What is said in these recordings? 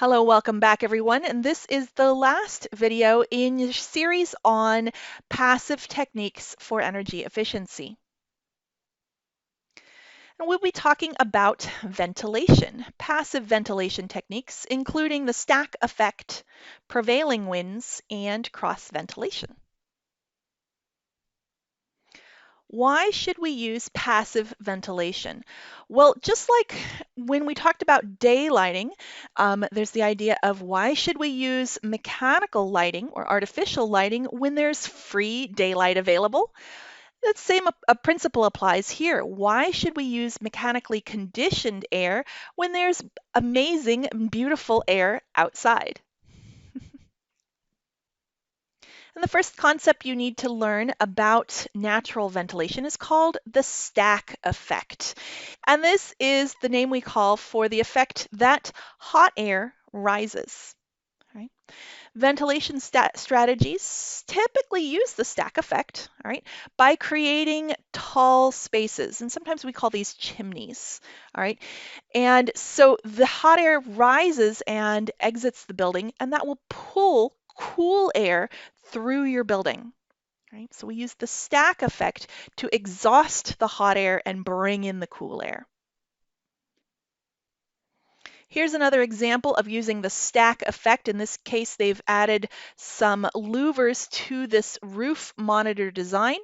Hello, welcome back everyone, and this is the last video in your series on passive techniques for energy efficiency. And we'll be talking about ventilation, passive ventilation techniques, including the stack effect, prevailing winds, and cross ventilation. Why should we use passive ventilation? Well, just like when we talked about daylighting, there's the idea of why should we use mechanical lighting or artificial lighting when there's free daylight available? The same a principle applies here. Why should we use mechanically conditioned air when there's amazing, beautiful air outside? And the first concept you need to learn about natural ventilation is called the stack effect. And this is the name we call for the effect that hot air rises. Right? Ventilation strategies typically use the stack effect, all right, by creating tall spaces, and sometimes we call these chimneys, all right. And so the hot air rises and exits the building, and that will pull cool air through your building. Right? So we use the stack effect to exhaust the hot air and bring in the cool air. Here's another example of using the stack effect. In this case, they've added some louvers to this roof monitor design,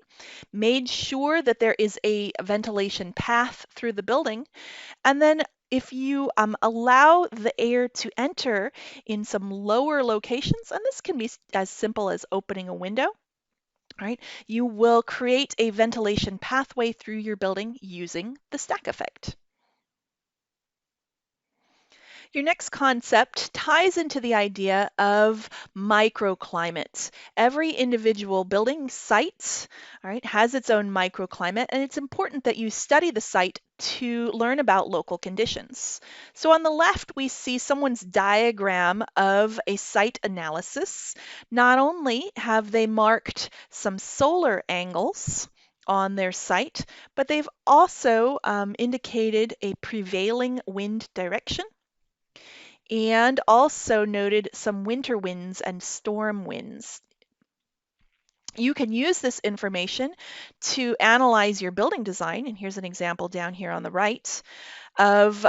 made sure that there is a ventilation path through the building, and then if you allow the air to enter in some lower locations, and this can be as simple as opening a window, right? You will create a ventilation pathway through your building using the stack effect. Your next concept ties into the idea of microclimates. Every individual building site, all right, has its own microclimate, and it's important that you study the site to learn about local conditions. So on the left, we see someone's diagram of a site analysis. Not only have they marked some solar angles on their site, but they've also indicated a prevailing wind direction and also noted some winter winds and storm winds. You can use this information to analyze your building design, and here's an example down here on the right of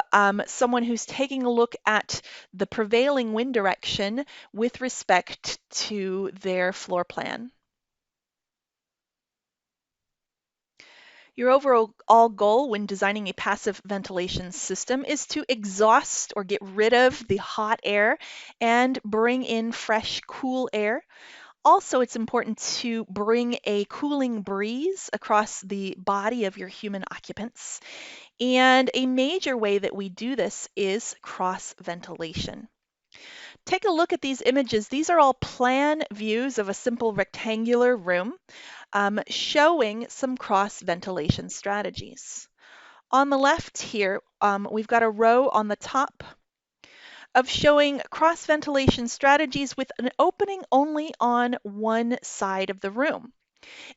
someone who's taking a look at the prevailing wind direction with respect to their floor plan. Your overall goal when designing a passive ventilation system is to exhaust or get rid of the hot air and bring in fresh, cool air. Also, it's important to bring a cooling breeze across the body of your human occupants. And a major way that we do this is cross ventilation. Take a look at these images. These are all plan views of a simple rectangular room showing some cross ventilation strategies. On the left here, we've got a row on the top of showing cross ventilation strategies with an opening only on one side of the room.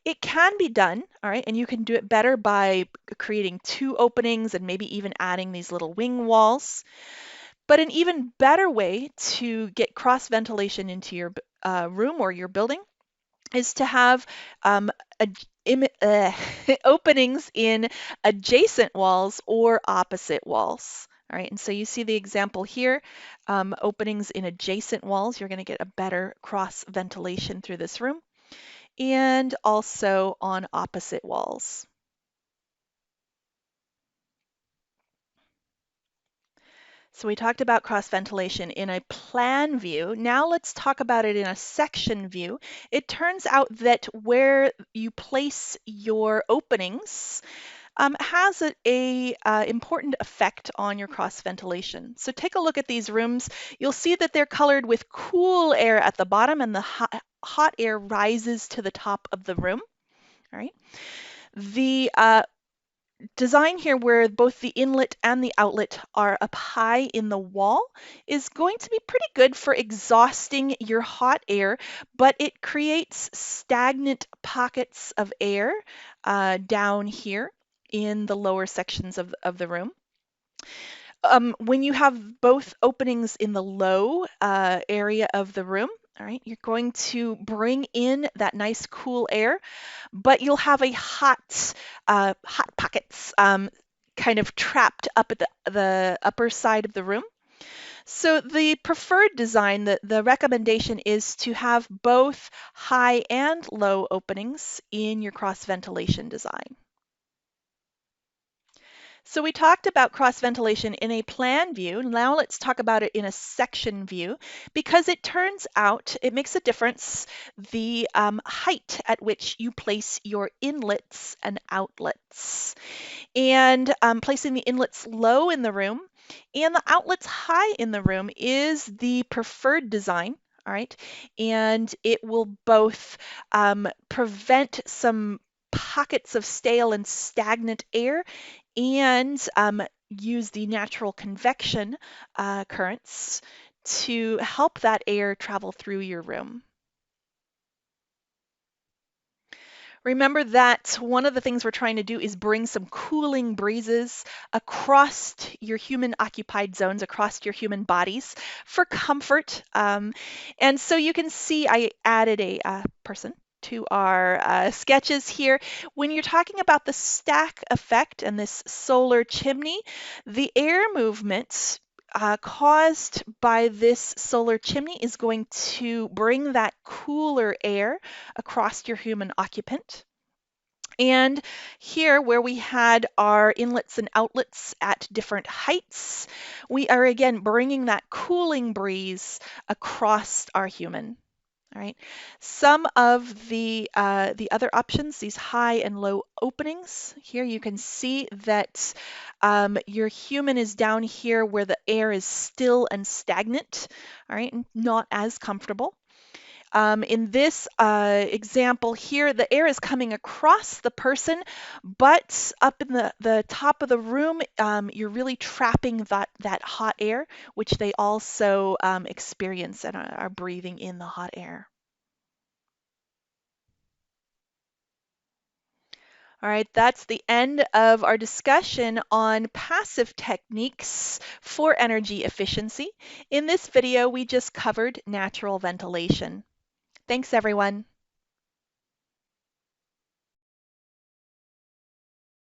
It can be done, all right, and you can do it better by creating two openings and maybe even adding these little wing walls. But an even better way to get cross ventilation into your room or your building is to have a, openings in adjacent walls or opposite walls. All right, and so you see the example here, openings in adjacent walls, you're going to get a better cross ventilation through this room, and also on opposite walls. So we talked about cross ventilation in a plan view. Now let's talk about it in a section view. It turns out that where you place your openings has a important effect on your cross ventilation. So take a look at these rooms. You'll see that they're colored with cool air at the bottom and the hot air rises to the top of the room. All right. The design here where both the inlet and the outlet are up high in the wall is going to be pretty good for exhausting your hot air, but it creates stagnant pockets of air down here in the lower sections of the room. When you have both openings in the low area of the room, all right, you're going to bring in that nice cool air, but you'll have a hot pockets kind of trapped up at the upper side of the room. So the preferred design, the recommendation is to have both high and low openings in your cross ventilation design. So we talked about cross ventilation in a plan view. Now let's talk about it in a section view, because it turns out it makes a difference the height at which you place your inlets and outlets. And placing the inlets low in the room and the outlets high in the room is the preferred design. All right, and it will both prevent some pockets of stale and stagnant air and use the natural convection currents to help that air travel through your room. Remember that one of the things we're trying to do is bring some cooling breezes across your human occupied zones, across your human bodies for comfort. And so you can see I added a person to our sketches here. When you're talking about the stack effect and this solar chimney, the air movement caused by this solar chimney is going to bring that cooler air across your human occupant. And here, where we had our inlets and outlets at different heights, we are again bringing that cooling breeze across our human. All right. Some of the other options, these high and low openings, here you can see that your human is down here where the air is still and stagnant. All right, and not as comfortable. In this example here, the air is coming across the person, but up in the top of the room, you're really trapping that hot air, which they also experience and are breathing in the hot air. All right, that's the end of our discussion on passive techniques for energy efficiency. In this video, we just covered natural ventilation. Thanks, everyone.